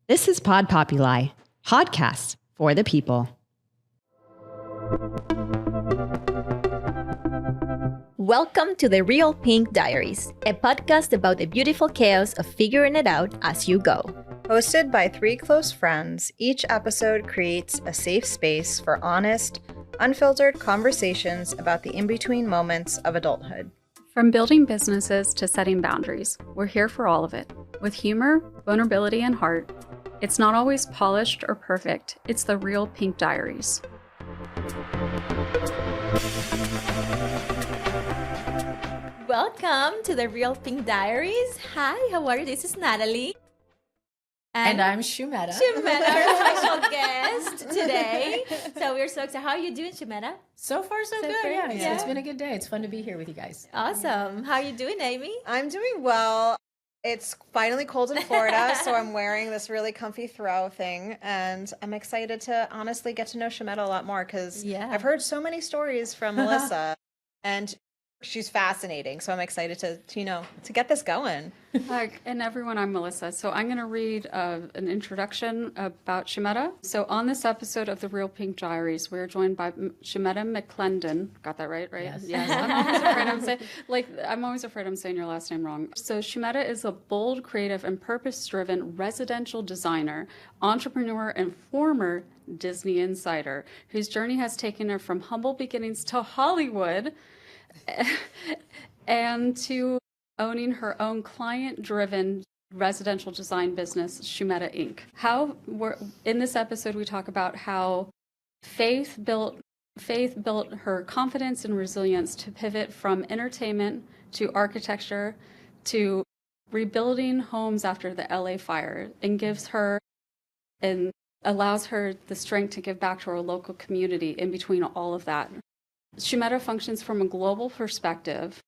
This is Pod Populi, podcast for the people. Welcome to the Real Pink Diaries, a podcast about the beautiful chaos of figuring it out as you go. Hosted by three close friends, each episode creates a safe space for honest, unfiltered conversations about the in-between moments of adulthood. From building businesses to setting boundaries, we're here for all of it. With humor, vulnerability, and heart, it's not always polished or perfect. It's the Real Pink Diaries. Welcome to the Real Pink Diaries. Hi, how are you? This is Natalie. And I'm Schumetta. Schumetta, our special guest today. So we're so excited. How are you doing, Schumetta? So far, so good. good. Yeah, it's been a good day. It's fun to be here with you guys. Awesome. How are you doing, Amy? I'm doing well. It's finally cold in Florida, so I'm wearing this really comfy throw thing, and I'm excited to honestly get to know Schumetta a lot more because I've heard so many stories from Melissa, and she's fascinating. So I'm excited to get this going. And everyone, I'm Melissa. So I'm going to read an introduction about Schumetta. So on this episode of the Real Pink Diaries, we're joined by Schumetta McLendon. Got that right? Yes. I'm always afraid I'm saying your last name wrong. So Schumetta is a bold, creative, and purpose-driven residential designer, entrepreneur, and former Disney insider whose journey has taken her from humble beginnings to Hollywood and to owning her own client-driven residential design business, Schumetta Inc. In this episode, we talk about how faith built her confidence and resilience to pivot from entertainment to architecture to rebuilding homes after the LA fire, and allows her the strength to give back to her local community in between all of that. Schumetta functions from a global perspective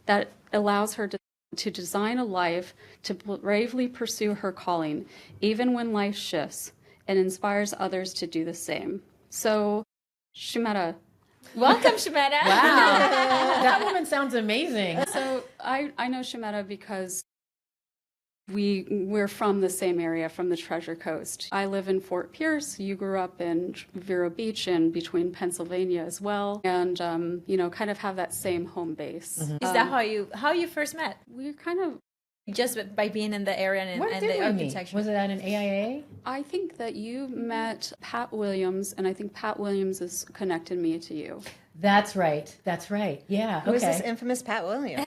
that allows her to design a life, to bravely pursue her calling, even when life shifts, and inspires others to do the same. So, Schumetta. Welcome, Schumetta. Wow. That woman sounds amazing. So, I know Schumetta because we're from the same area, from the Treasure Coast. I live in Fort Pierce. You grew up in Vero Beach and between Pennsylvania as well, and kind of have that same home base. Mm-hmm. Is that how you first met? We kind of just by being in the area and the architecture. Was it at an AIA? I think that you met Pat Williams, and I think Pat Williams has connected me to you. That's right. Yeah. Who is this infamous Pat Williams?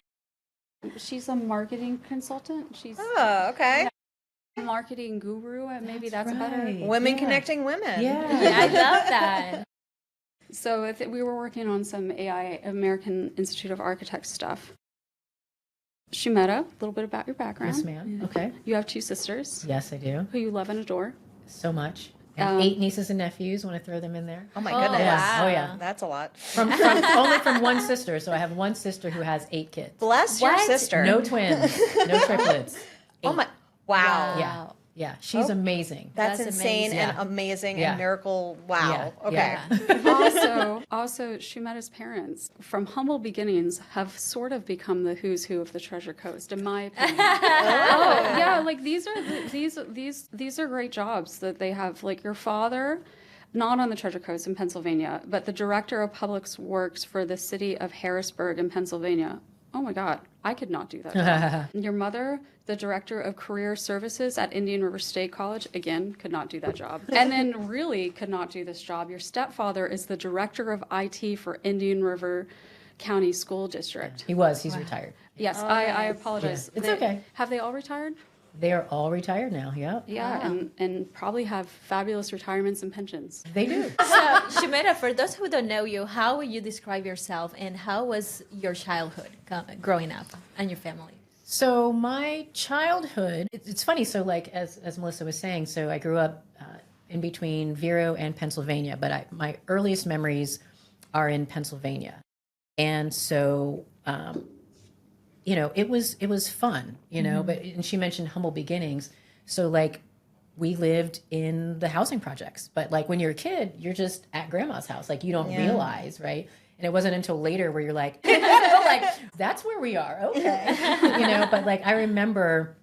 She's a marketing consultant. She's okay. A marketing guru, and maybe that's about it. Women connecting women. Yeah, I love that. So we were working on some AIA, American Institute of Architects stuff. Schumetta, a little bit about your background. Yes, ma'am. Okay. You have two sisters. Yes, I do. Who you love and adore. So much. And 8 nieces and nephews. Want to throw them in there? Oh my goodness! Yeah. Wow. Oh yeah, that's a lot. Only from one sister. So I have one sister who has 8 kids. Bless your sister. No twins. No triplets. 8. Oh my! Wow. Yeah. She's amazing. That's insane and amazing and miracle. Wow. Yeah. Okay. Yeah. Also, Schumetta's parents, from humble beginnings, have sort of become the who's who of the Treasure Coast, in my opinion. Like these are great jobs that they have. Like your father, not on the Treasure Coast in Pennsylvania, but the director of public works for the city of Harrisburg in Pennsylvania. Oh my God, I could not do that job. Your mother, the director of career services at Indian River State College, again, could not do that job. And then really could not do this job. Your stepfather is the director of IT for Indian River County School District. He was. He's retired. Yes, I apologize. Yeah. It's okay. Have they all retired? They are all retired now. Yeah. Yeah, and probably have fabulous retirements and pensions. They do. So, Schumetta, for those who don't know you, how would you describe yourself, and how was your childhood growing up and your family? So my childhood, it's funny. So like as Melissa was saying, so I grew up in between Vero and Pennsylvania, but my earliest memories are in Pennsylvania, and so. It was fun, but, and she mentioned humble beginnings. So like we lived in the housing projects, but like when you're a kid, you're just at grandma's house. Like you don't realize, right? And it wasn't until later where you're like, like, that's where we are. Okay. But like, I remember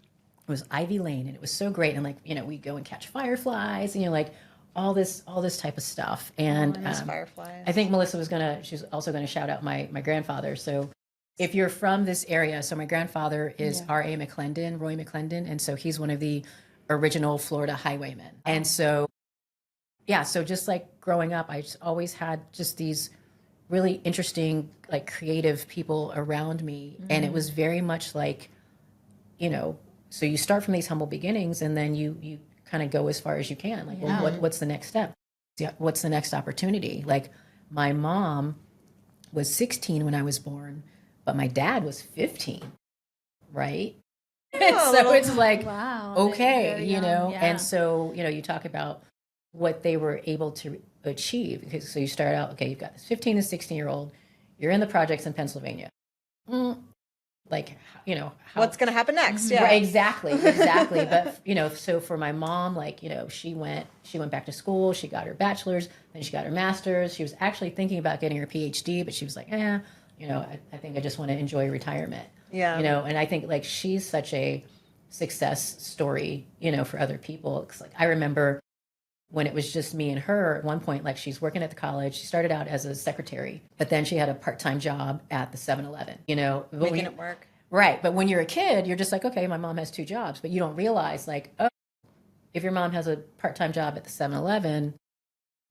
It was Ivy Lane, and it was so great. And like, we go and catch fireflies, and like all this type of stuff. And fireflies. I think Melissa she's also gonna shout out my grandfather. So if you're from this area, so my grandfather is Roy McLendon, and so he's one of the original Florida Highwaymen. And so, so just like growing up, I just always had just these really interesting, like creative people around me. And it was very much like, so you start from these humble beginnings, and then you kind of go as far as you can. Like, well, what's the next step? What's the next opportunity? Like, my mom was 16 when I was born, but my dad was 15, right? So it's like, okay, and so, you talk about what they were able to achieve. Because so you start out, okay, you've got this 15 and 16-year-old, you're in the projects in Pennsylvania. Like, what's going to happen next? Yeah, right, exactly. But, so for my mom, like, she went back to school, she got her bachelor's, then she got her master's. She was actually thinking about getting her PhD, but she was like, I think I just want to enjoy retirement. Yeah. And I think like she's such a success story, for other people. It's like, I remember when it was just me and her at one point, like she's working at the college. She started out as a secretary, but then she had a part-time job at the 7-Eleven, making it work. Right. But when you're a kid, you're just like, okay, my mom has 2 jobs, but you don't realize like, oh, if your mom has a part-time job at the 7-Eleven,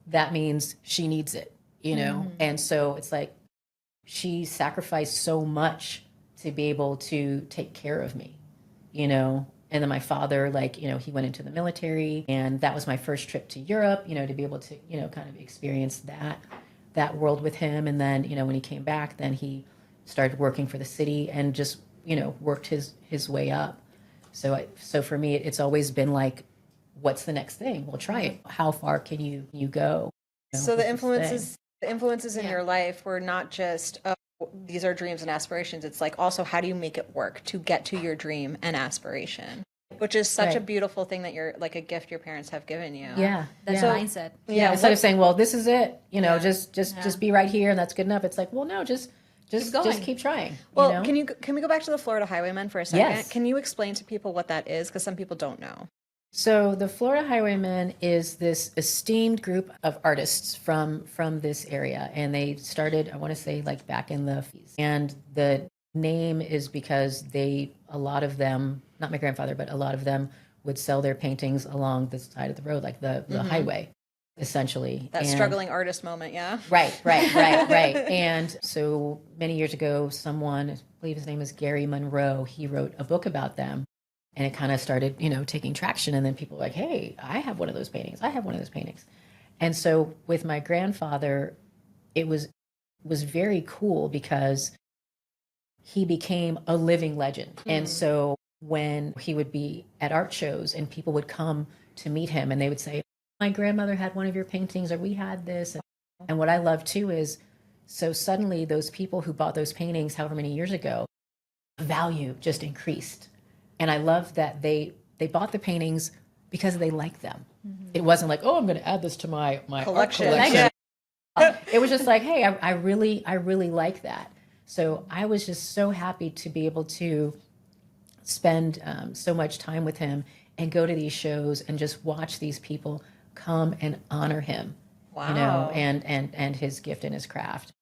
that means she needs it, And so it's like, she sacrificed so much to be able to take care of me, And then my father, like, he went into the military, and that was my first trip to Europe, to be able to, kind of experience that world with him. And then, when he came back, then he started working for the city and just, worked his way up. So for me, it's always been like, what's the next thing? Well, try it. How far can you go? So the influences in your life were not just, oh, these are dreams and aspirations. It's like also, how do you make it work to get to your dream and aspiration? Which is such a beautiful thing that you're like a gift your parents have given you. Yeah. That's mindset. Yeah. Instead of saying, well, this is it, just be right here and that's good enough. It's like, well, no, just keep trying. Well, can we go back to the Florida Highwaymen for a second? Yes. Can you explain to people what that is? Because some people don't know. So the Florida Highwaymen is this esteemed group of artists from this area. And they started, I want to say, like back in the 50s. And the name is because a lot of them, not my grandfather, but a lot of them would sell their paintings along the side of the road, like the highway, essentially. That struggling artist moment, yeah? Right. And so many years ago, someone, I believe his name is Gary Monroe, he wrote a book about them. And it kind of started, taking traction. And then people were like, hey, I have one of those paintings. And so with my grandfather, it was very cool because he became a living legend. And so when he would be at art shows and people would come to meet him and they would say, my grandmother had one of your paintings, or we had this. And what I love too is, so suddenly those people who bought those paintings however many years ago, value just increased. And I love that they bought the paintings because they liked them. It wasn't like, oh, I'm going to add this to my collection. Art collection. It was just like, hey, I really like that. So I was just so happy to be able to spend so much time with him and go to these shows and just watch these people come and honor him. Wow. And his gift and his craft.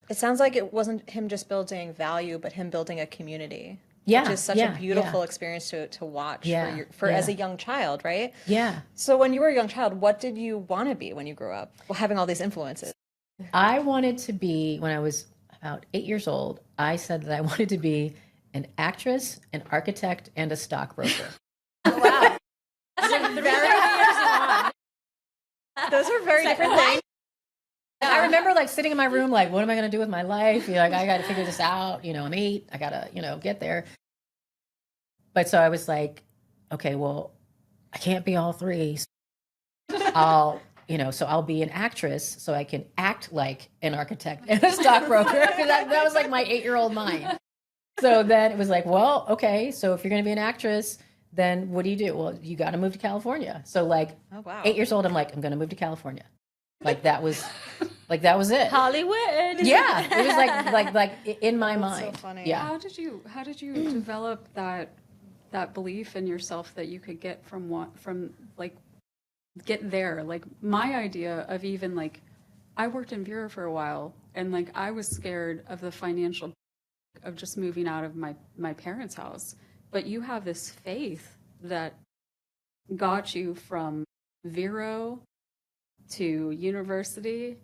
It sounds like it wasn't him just building value, but him building a community. Yeah, which is such a beautiful experience to watch for as a young child, right? Yeah. So when you were a young child, what did you want to be when you grew up? Well, having all these influences. I wanted to be, when I was about 8 years old, I said that I wanted to be an actress, an architect, and a stockbroker. Wow. Those are very different things. I remember like sitting in my room, like, what am I going to do with my life? Like, I got to figure this out. I'm 8. I got to, get there. But so I was like, okay, well, I can't be all 3. I'll be an actress so I can act like an architect and a stockbroker. that was like my 8-year-old mind. So then it was like, well, okay, so if you're going to be an actress, then what do? Well, you got to move to California. So like, 8 years old, I'm like, I'm going to move to California. Like that was it. Hollywood. Yeah, it was like in my mind. So funny. Yeah. How did you develop that that belief in yourself that you could get get there. Like my idea of even like, I worked in Vero for a while, and like I was scared of the financial of just moving out of my parents' house. But you have this faith that got you from Vero to university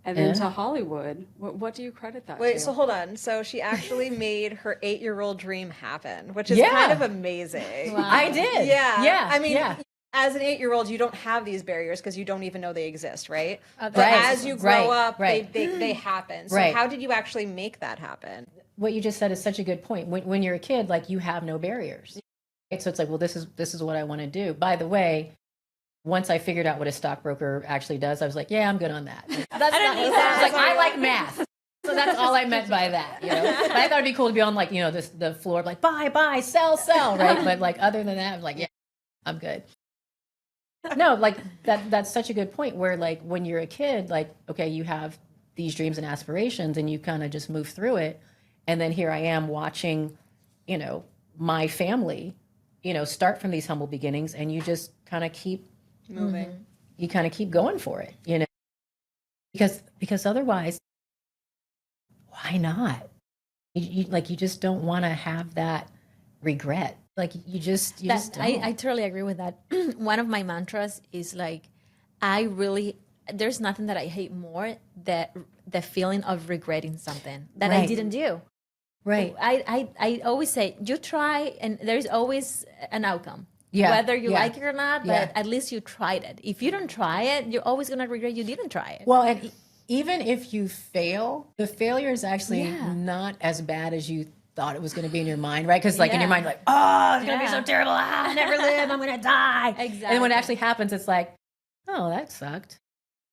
and then to Hollywood. What do you credit that to? Wait, so hold on. So she actually made her 8-year-old dream happen, which is kind of amazing. Wow. I did. Yeah. I mean, as an 8-year-old, you don't have these barriers because you don't even know they exist, right? But as you grow up, they happen. So how did you actually make that happen? What you just said is such a good point. When you're a kid, like you have no barriers. Right? So it's like, well, this is what I want to do. By the way, once I figured out what a stockbroker actually does, I was like, yeah, I'm good on that. I like math. So that's all I meant by that, you know. But I thought it'd be cool to be on like, you know, the floor, like buy, sell, right? But like other than that, I was like, yeah, I'm good. No, like that's such a good point where like when you're a kid, like, okay, you have these dreams and aspirations and you kind of just move through it. And then here I am watching, you know, my family, you know, start from these humble beginnings, and you just kind of keep moving. You kind of keep going for it, you know, because otherwise, why not? You just don't want to have that regret. Like you just don't. I totally agree with that. One of my mantras is like, there's nothing that I hate more than the feeling of regretting something that I didn't do. Right. I always say, you try, and there's always an outcome. Yeah. Whether you like it or not, but at least you tried it. If you don't try it, you're always going to regret you didn't try it. Well, and even if you fail, the failure is actually not as bad as you thought it was going to be in your mind, right? Because like in your mind, you're like, oh, it's going to be so terrible. I'll never live. I'm going to die. Exactly. And then when it actually happens, it's like, oh, that sucked.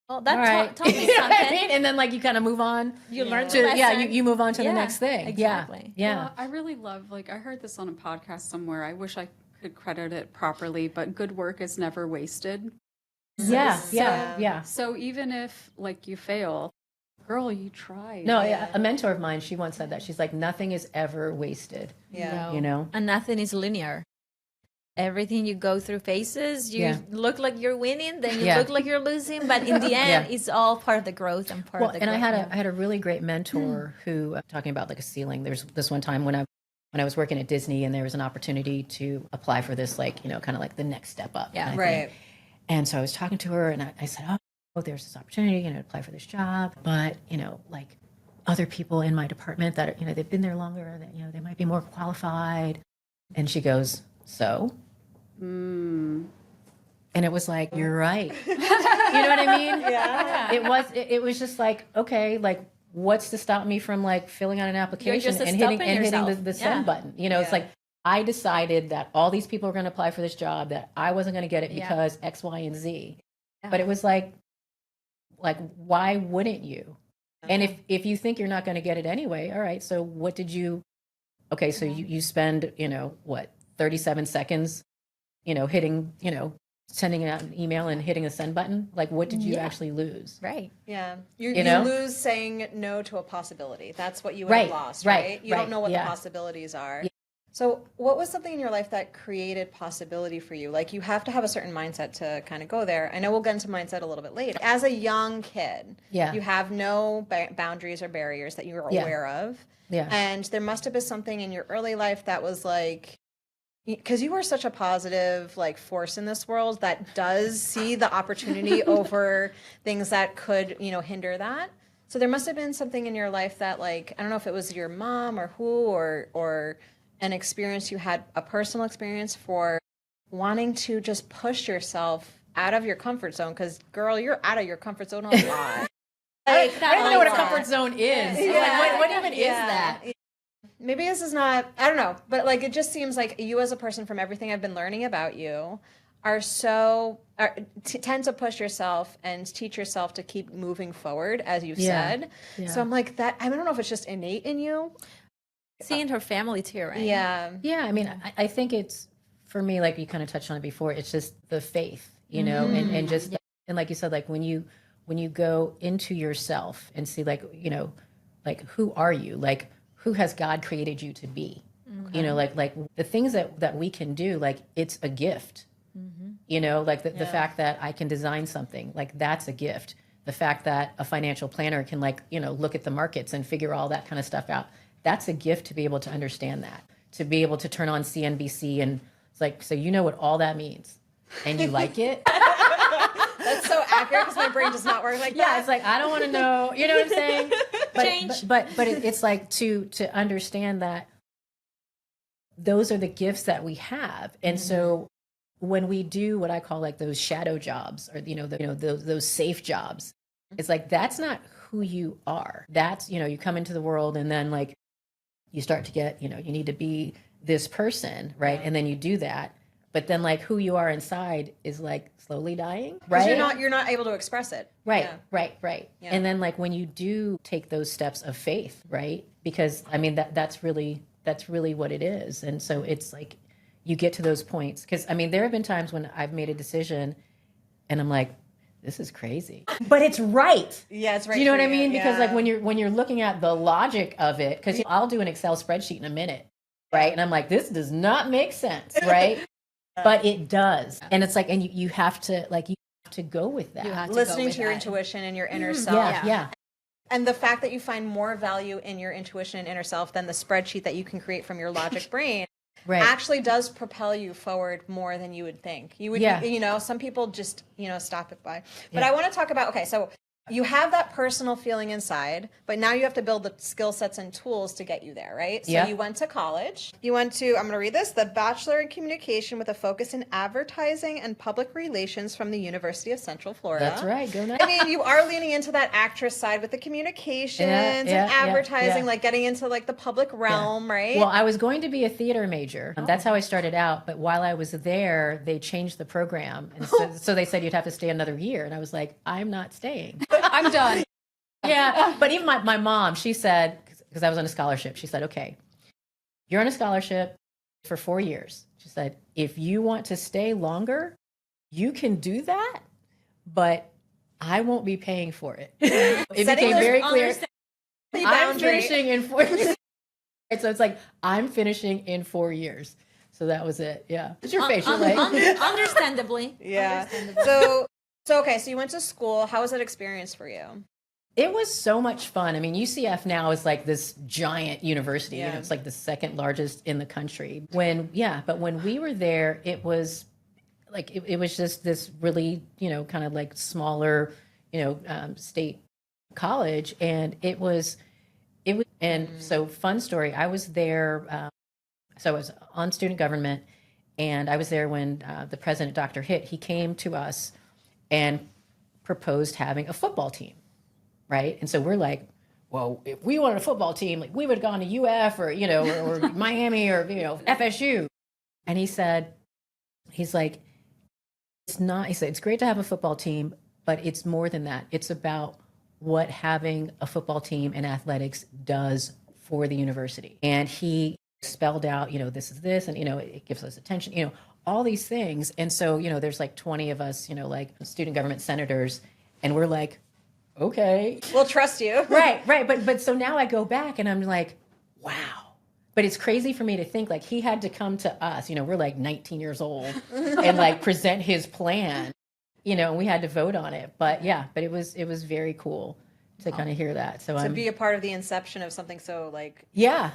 Well, that taught me You know something. what I mean? And then like you kind of move on. You learn to the lesson. Yeah, you move on to the next thing. Exactly. Yeah. Well, I really love, like, I heard this on a podcast somewhere. I wish I could credit it properly, but good work is never wasted. Yeah. So even if like you fail, girl, you tried. No, a mentor of mine, she once said that. She's like, nothing is ever wasted. Yeah. You know? And nothing is linear. Everything you go through phases, you look like you're winning, then you look like you're losing, but in the end, it's all part of the growth and part of the growth. And I had a really great mentor who, talking about like a ceiling, there's this one time when I was working at Disney and there was an opportunity to apply for this, like, you know, kind of like the next step up. Yeah. Right. And so I was talking to her and I said, oh, there's this opportunity, you know, to apply for this job. But, you know, like other people in my department that, are, you know, they've been there longer, that, you know, they might be more qualified. And she goes, so? And it was like, you're right. You know what I mean? Yeah. It was just like, okay, like, what's to stop me from like filling out an application and hitting the send button? You know, it's like, I decided that all these people are going to apply for this job, that I wasn't going to get it because X, Y, and Z. But it was like, why wouldn't you? And if you think you're not going to get it anyway, all right, so what did you, okay, so you spend, you know, what, 37 seconds, you know, hitting, you know, sending out an email and hitting a send button? Like, what did you actually lose? Right. Yeah. You lose saying no to a possibility. That's what you would have lost, right? You don't know what the possibilities are. Yeah. So what was something in your life that created possibility for you? Like, you have to have a certain mindset to kind of go there. I know we'll get into mindset a little bit later. As a young kid, you have no boundaries or barriers that you are aware of. Yeah. And there must have been something in your early life that was like, because you are such a positive like force in this world that does see the opportunity over things that could, you know, hinder that. So there must have been something in your life that, like, I don't know if it was your mom or who, or an experience you had, a personal experience for wanting to just push yourself out of your comfort zone. Because girl, you're out of your comfort zone a lot. I don't even know what a comfort zone is. Yeah. Like, what even is that? Maybe this is not, I don't know, but like, it just seems like you as a person, from everything I've been learning about you, tend to push yourself and teach yourself to keep moving forward, as you've said. Yeah. So I'm like, that, I don't know if it's just innate in you. Seeing her family too, right? Yeah. Yeah, I mean, I think it's, for me, like you kind of touched on it before, it's just the faith, you know, and just, and like you said, like when you go into yourself and see, like, you know, like, who are you? Like, who has God created you to be? You know, like the things that we can do, like it's a gift. You know, like the fact that I can design something, like that's a gift. The fact that a financial planner can like, you know, look at the markets and figure all that kind of stuff out. That's a gift to be able to understand that, to be able to turn on CNBC and it's like, so you know what all that means and you like it. That's so accurate because my brain does not work like that. Yeah, it's like, I don't want to know, you know what I'm saying? Change. But it's like to understand that those are the gifts that we have. And so when we do what I call like those shadow jobs or, those safe jobs, it's like, that's not who you are. That's, you know, you come into the world and then like you start to get, you know, you need to be this person, right? And then you do that. But then like who you are inside is like slowly dying, right? You're not able to express it. Right, Yeah. right. Yeah. And then like when you do take those steps of faith, right? Because I mean, that's really what it is. And so it's like, you get to those points. Because, I mean, there have been times when I've made a decision and I'm like, this is crazy. But it's right. Yeah, it's right. Do you know what I for you. mean? Because Yeah. like when you're looking at the logic of it, because I'll do an Excel spreadsheet in a minute, right? And I'm like, this does not make sense, right? But it does. And it's like, and you have to go with that. You have to Listening go with to your that. intuition and your inner self. Yeah. And the fact that you find more value in your intuition and inner self than the spreadsheet that you can create from your logic brain actually does propel you forward more than you would think. You would, you know, some people just, you know, stop it by. But I want to talk about, okay, so you have that personal feeling inside, but now you have to build the skill sets and tools to get you there, right? So you went to college. You went to, I'm going to read this, the Bachelor in Communication with a focus in advertising and public relations from the University of Central Florida. That's right. Go now. I mean, you are leaning into that actress side with the communications and advertising, like getting into like the public realm, right? Well, I was going to be a theater major. That's how I started out. But while I was there, they changed the program. And so they said you'd have to stay another year. And I was like, I'm not staying. I'm done. Yeah. But even my mom, she said, because I was on a scholarship, she said, okay, you're on a scholarship for 4 years. She said, if you want to stay longer, you can do that, but I won't be paying for it. It became very clear. I'm finishing in 4 years. So it's like, I'm finishing in 4 years. So that was it. Yeah. It's your facial like. Understandably. Yeah. So okay, so you went to school. How was that experience for you? It was so much fun. I mean, UCF now is like this giant university. You know, it's like the second largest in the country. But when we were there, it was like, it was just this really, you know, kind of like smaller, you know, state college. And so fun story. I was there. So I was on student government and I was there when the president, Dr. Hitt, he came to us and proposed having a football team, right? And so we're like, well, if we wanted a football team, like we would have gone to UF or, you know, or Miami or, you know, FSU. And he said, it's great to have a football team, but it's more than that. It's about what having a football team in athletics does for the university. And he spelled out, you know, this is this, and, you know, it gives us attention, you know, all these things. And so, you know, there's like 20 of us, you know, like student government senators, and we're like, okay. We'll trust you. Right. But so now I go back and I'm like, wow. But it's crazy for me to think like he had to come to us, you know, we're like 19 years old and like present his plan, you know, and we had to vote on it. But yeah, but it was very cool to kind of hear that. So to be a part of the inception of something so like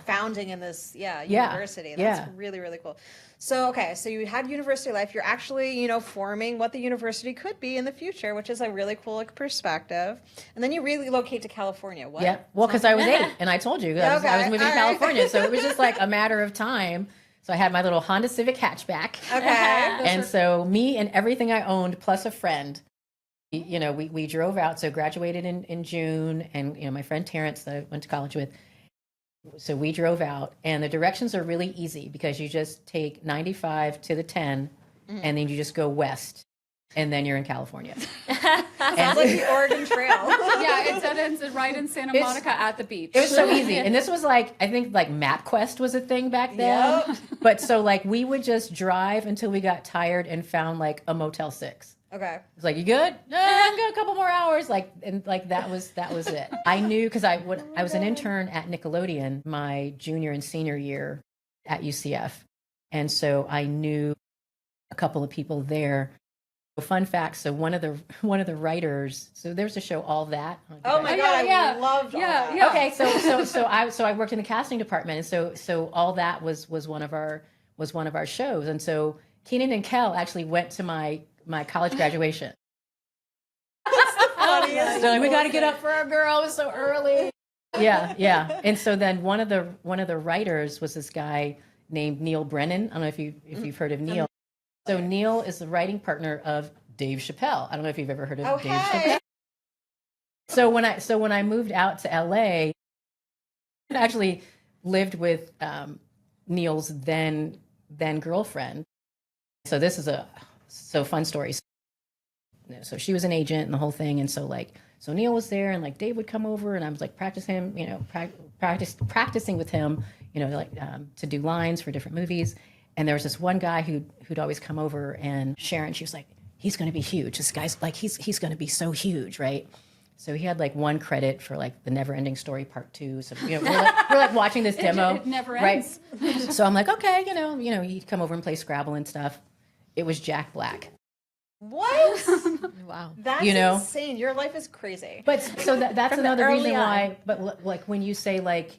founding in this university. That's really, really cool. So okay, so you had university life. You're actually, you know, forming what the university could be in the future, which is a really cool like, perspective. And then you relocate to California. What? Yeah. Well, because I was 8, and I told you I was moving to California, so it was just like a matter of time. So I had my little Honda Civic hatchback. Okay. And so me and everything I owned plus a friend, you know, we drove out. So graduated in June, and you know, my friend Terrence that I went to college with. So we drove out, and the directions are really easy because you just take 95 to the 10, and then you just go west, and then you're in California. Sounds like the Oregon Trail. Yeah, it ends right in Santa Monica at the beach. It was so easy. And this was like, I think like MapQuest was a thing back then. Yep. But so like we would just drive until we got tired and found like a Motel 6. Okay. It's like, you good? No, I got a couple more hours. Like, and like that was it. I knew because I was an intern at Nickelodeon my junior and senior year at UCF. And so I knew a couple of people there. Fun fact, so one of the writers, so there's a show, All That. Oh my God, I loved All That. Yeah. Okay, so I worked in the casting department, and so All That was one of our shows. And so Keenan and Kel actually went to my college graduation. So like, we got to get up for our girl. It was so early. Yeah. And so then one of the writers was this guy named Neil Brennan. I don't know if you've heard of Neil. So Neil is the writing partner of Dave Chappelle. I don't know if you've ever heard of Dave Chappelle. So when I moved out to LA, I actually lived with Neil's then girlfriend. So this is a fun story. So she was an agent and the whole thing, and so Neil was there, and like Dave would come over, and I was like practicing with him, to do lines for different movies. And there was this one guy who'd always come over, and Sharon, she was like, he's going to be huge. This guy's like, he's going to be so huge, right? So he had like one credit for like the Never Ending Story Part 2. So we're like watching this demo, it never ends. Right? So I'm like, okay, he'd come over and play Scrabble and stuff. It was Jack Black. What? Wow. That's insane. Your life is crazy. But so that's another reason why. But like when you say like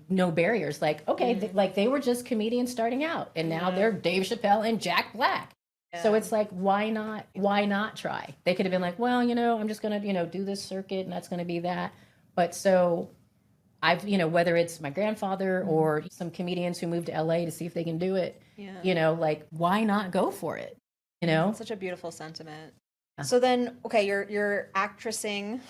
no barriers, like okay, they were just comedians starting out, and now they're Dave Chappelle and Jack Black. Yeah. So it's like, why not try? They could have been like, well, I'm just gonna do this circuit, and that's gonna be that. But so I've whether it's my grandfather or some comedians who moved to LA to see if they can do it, like why not go for it? That's such a beautiful sentiment. So then, okay, you're actressing,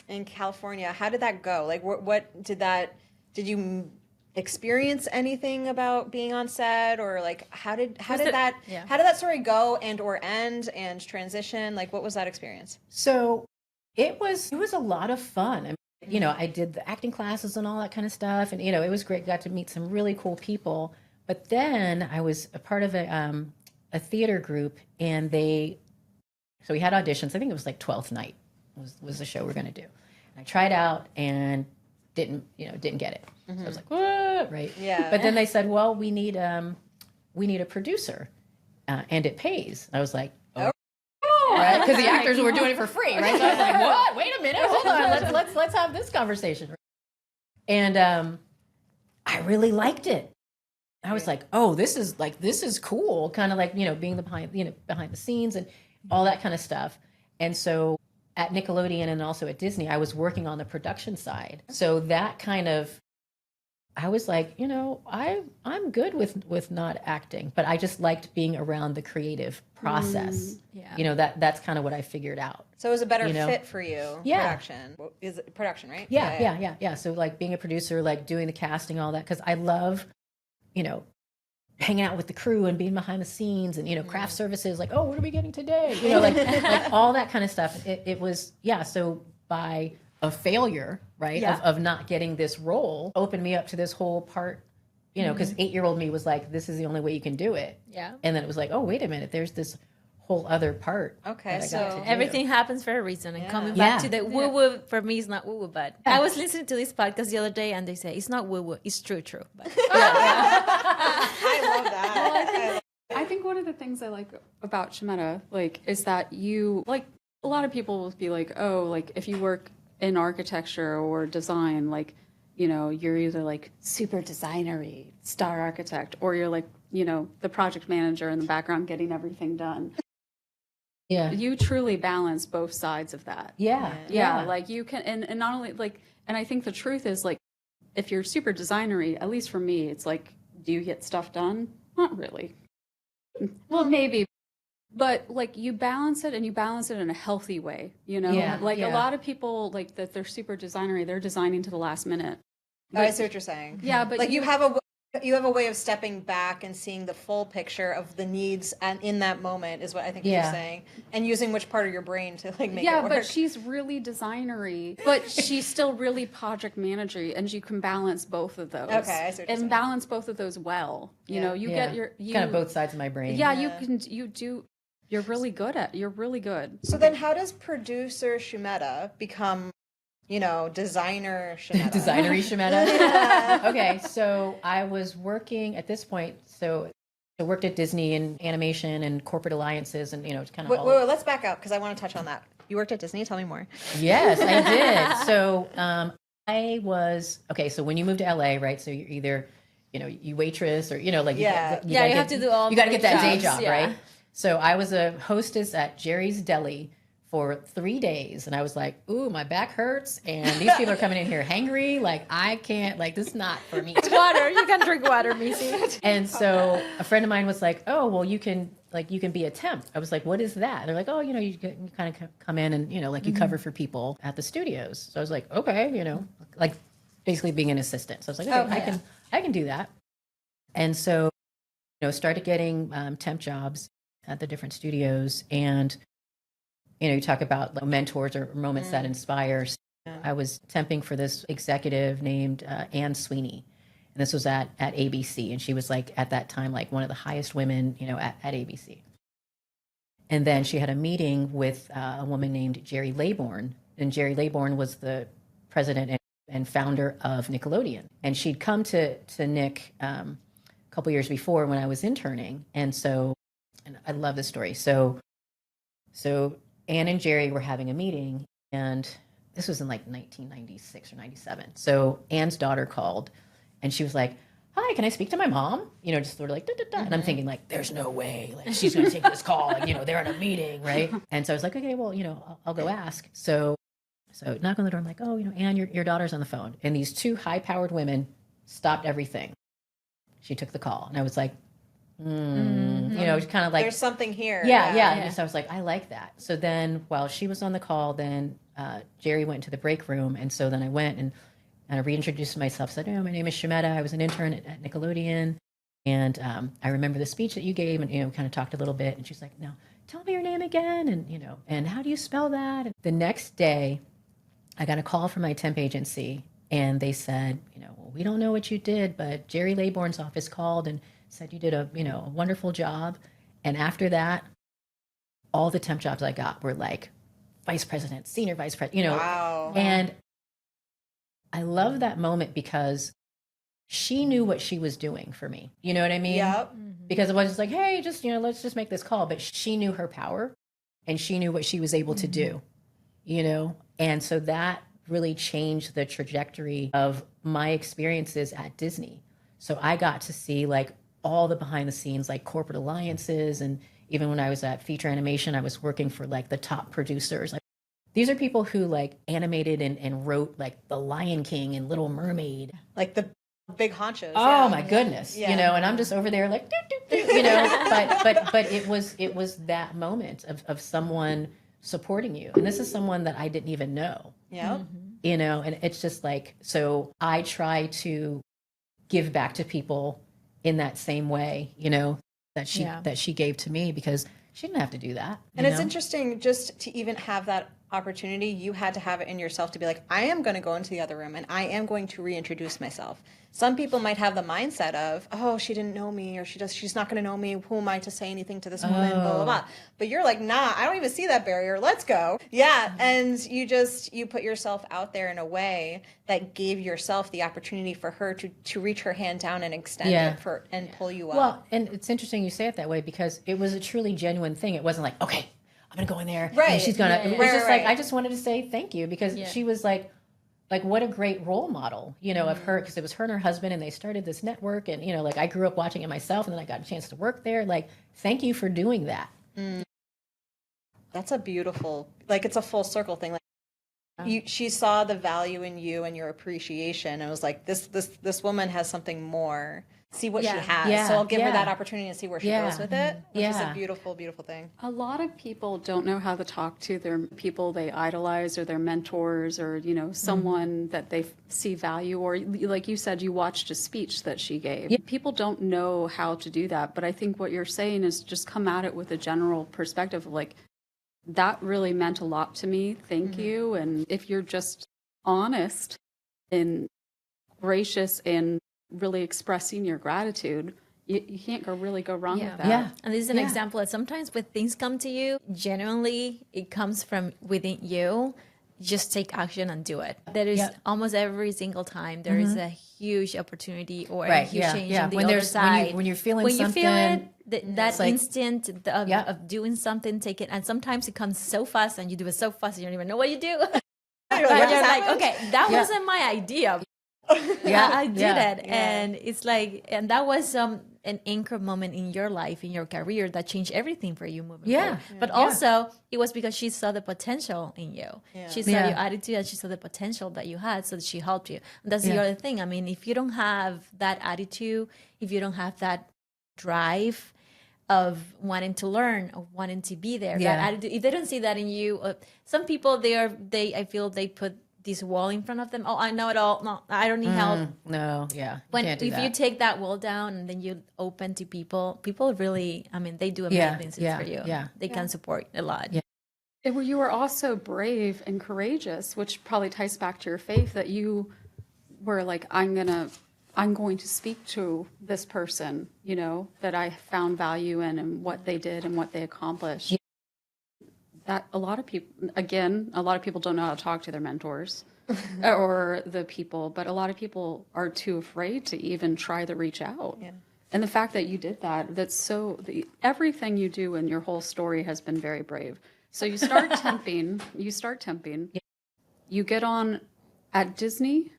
in California. How did that go? Like, what did you experience anything about being on set, or like how did that story go and or end and transition? Like, what was that experience? So it was a lot of fun. I mean, I did the acting classes and all that kind of stuff, and it was great. Got to meet some really cool people. But then I was a part of a theater group, and so we had auditions. I think it was like 12th Night was the show we're going to do. And I tried out and didn't get it. So I was like, what? Right? Yeah. But then they said, well, we need a producer, and it pays. I was like, oh. Right? Because the actors were doing it for free, right? So I was like, what? Wait a minute, hold on, let's have this conversation. And I really liked it. I was like, oh, this is cool, kind of like being behind the scenes and all that kind of stuff. And so at Nickelodeon and also at Disney, I was working on the production side. So that kind of, I was like, I'm good with not acting, but I just liked being around the creative process. That's kind of what I figured out. So it was a better fit for you. Yeah. Production. Is it production, right? Yeah. So like being a producer, like doing the casting, all that, because I love, hanging out with the crew and being behind the scenes and, craft services, like, oh, what are we getting today? Like all that kind of stuff. It was, so by a failure, right, of not getting this role, opened me up to this whole part, because 8-year-old me was like, this is the only way you can do it. Yeah. And then it was like, oh, wait a minute, there's this whole other part. Okay, so everything happens for a reason. And coming back to the woo-woo, for me, it's not woo-woo, but I was listening to this podcast the other day, and they say, it's not woo-woo, it's true. But I love that. I think one of the things I like about Schumetta, like, is that you, like, a lot of people will be like, oh, like, if you work in architecture or design, like, you're either like super designery, star architect, or you're like, the project manager in the background getting everything done. Yeah. You truly balance both sides of that. Yeah. Like you can, and not only like, and I think the truth is like, if you're super designery, at least for me, it's like, do you get stuff done? Not really. Well, maybe, but like you balance it, and you balance it in a healthy way, a lot of people like that they're super designery, they're designing to the last minute. I see what you're saying. Yeah, but like you have a way of stepping back and seeing the full picture of the needs and in that moment is what I think you're saying, and using which part of your brain to like make it work. Yeah, but she's really designery, but she's still really project managery, and you can balance both of those. Okay, I see what you're saying. Balance both of those well. You get kind of both sides of my brain. Yeah, you're really good. So then how does producer Schumetta become designer Schumetta. Designery Schumetta. Okay, so I was working at this point. So I worked at Disney in animation and corporate alliances, and it's kind of Wait, let's back up because I want to touch on that. You worked at Disney. Tell me more. Yes, I did. So I was so when you move to LA, right? So you're either you waitress or you have to do all. You got to get that day job, right? So I was a hostess at Jerry's Deli for 3 days, and I was like, "Ooh, my back hurts, and these people are coming in here hangry. Like I can't. Like this is not for me." Water, you can drink water, Missy. And so a friend of mine was like, "Oh, well, you can be a temp." I was like, "What is that?" They're like, "Oh, you kind of come in and you cover for people at the studios." So I was like, "Okay, like basically being an assistant." So I was like, "Okay, I can do that." And so started getting temp jobs at the different studios, and you talk about mentors or moments that inspire. I was temping for this executive named Anne Sweeney, and this was at ABC, and she was like at that time like one of the highest women at ABC. And then she had a meeting with a woman named Jerry Laybourne, and Jerry Laybourne was the president and founder of Nickelodeon, and she'd come to Nick a couple years before when I was interning, and I love this story. So Anne and Jerry were having a meeting, and this was in like 1996 or 97. So Anne's daughter called, and she was like, "Hi, can I speak to my mom?" Just sort of like, da, da, da. And I'm thinking like, there's no way, like she's going to take this call. Like, they're in a meeting, right? And so I was like, okay, well, I'll go ask. So knock on the door. I'm like, oh, Anne, your daughter's on the phone. And these two high-powered women stopped everything. She took the call, and I was like, kind of like there's something here. Yeah. And so I was like, I like that. So then while she was on the call, then Jerry went to the break room. And so then I went and I reintroduced myself, said, "Oh, my name is Schumetta. I was an intern at Nickelodeon. And I remember the speech that you gave," and, kind of talked a little bit. And she's like, "Now tell me your name again. And, and how do you spell that?" And the next day I got a call from my temp agency, and they said, "Well, we don't know what you did, but Jerry Laybourne's office called and said you did a wonderful job." And after that, all the temp jobs I got were like vice president, senior vice president, Wow. And I love that moment because she knew what she was doing for me. You know what I mean? Yep. Because it was just like, hey, just, let's just make this call. But she knew her power, and she knew what she was able to do, And so that really changed the trajectory of my experiences at Disney. So I got to see like all the behind the scenes, like corporate alliances. And even when I was at feature animation, I was working for like the top producers. Like these are people who like animated and wrote like The Lion King and Little Mermaid. Like the big honchos. Oh my goodness. And I'm just over there like, but it was that moment of someone supporting you. And this is someone that I didn't even know. Yeah. And it's just like, so I try to give back to people in that same way, that she gave to me, because she didn't have to do that. And it's interesting just to even have that opportunity. You had to have it in yourself to be like, I am going to go into the other room and I am going to reintroduce myself. Some people might have the mindset of, oh, she didn't know me, or she's not going to know me. Who am I to say anything to this woman? Blah, blah, blah. But you're like, nah, I don't even see that barrier. Let's go. Yeah. And you put yourself out there in a way that gave yourself the opportunity for her to reach her hand down and extend it and pull you up. Well, and it's interesting you say it that way, because it was a truly genuine thing. It wasn't like, okay, I'm going to go in there. Right. And she's going to, it was just right. like, I just wanted to say thank you, because she was like, what a great role model, of her, because it was her and her husband, and they started this network, and, like I grew up watching it myself, and then I got a chance to work there. Like, thank you for doing that. That's a beautiful, like, it's a full circle thing. Like, she saw the value in you and your appreciation, and was like, this woman has something more. See what she has. So I'll give her that opportunity to see where she goes with it, which is a beautiful, beautiful thing. A lot of people don't know how to talk to their people they idolize, or their mentors, or, someone that they see value, or like you said, you watched a speech that she gave. Yeah. People don't know how to do that. But I think what you're saying is just come at it with a general perspective of like, that really meant a lot to me. Thank you. And if you're just honest and gracious and really expressing your gratitude, you can't really go wrong with that. Yeah. And this is an example that sometimes when things come to you, genuinely, it comes from within you. just take action and do it. There is almost every single time there is a huge opportunity or a huge change on the other side. When you're feeling when something, you feel it, that instant of doing something, take it, and sometimes it comes so fast and you do it so fast you don't even know what you do. You're like, okay, that wasn't my idea. I did it, and it's like, and that was an anchor moment in your life, in your career, that changed everything for you moving forward. But also, it was because she saw the potential in you. She saw your attitude, and she saw the potential that you had, so that she helped you. And that's the other thing. I mean, if you don't have that attitude, if you don't have that drive of wanting to learn, of wanting to be there, that attitude, if they don't see that in you, some people, I feel they put this wall in front of them. Oh, I know it all. No, I don't need help. No, If you take that wall down and then you open to people really, I mean, they do amazing things for you. They can support a lot. And you were also brave and courageous, which probably ties back to your faith, that you were like, I'm going to speak to this person, you know, that I found value in and what they did and what they accomplished. That a lot of people don't know how to talk to their mentors or the people, but a lot of people are too afraid to even try to reach out. And the fact that you did that, everything you do in your whole story has been very brave. So you start temping, you get on at Disney.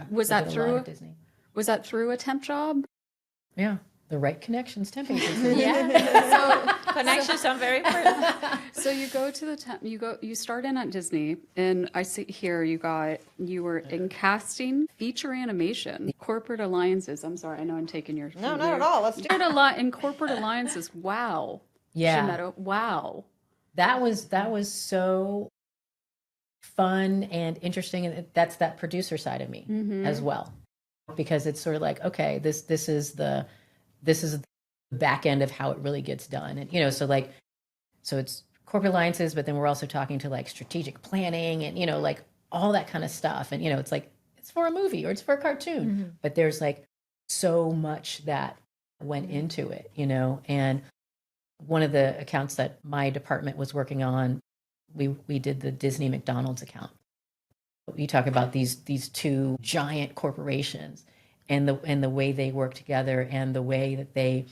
Was that through a temp job? Yeah. The right connections, temping. So connections are very important. So you go to the temp. You start in at Disney, and I see here you were in casting, feature animation, corporate alliances. I'm sorry, I know I'm taking your. No, not at all. Let's do it. In corporate alliances. Wow. Yeah. Schumetta, wow. That was so fun and interesting, and that's that producer side of me as well, because it's sort of like, okay, this is the back end of how it really gets done. And, you know, so it's corporate alliances, but then we're also talking to like strategic planning and, you know, like all that kind of stuff. And, you know, it's like, it's for a movie or it's for a cartoon, but there's like so much that went into it, you know. And one of the accounts that my department was working on, we did the Disney McDonald's account. You talk about these two giant corporations and the way they work together and the way that they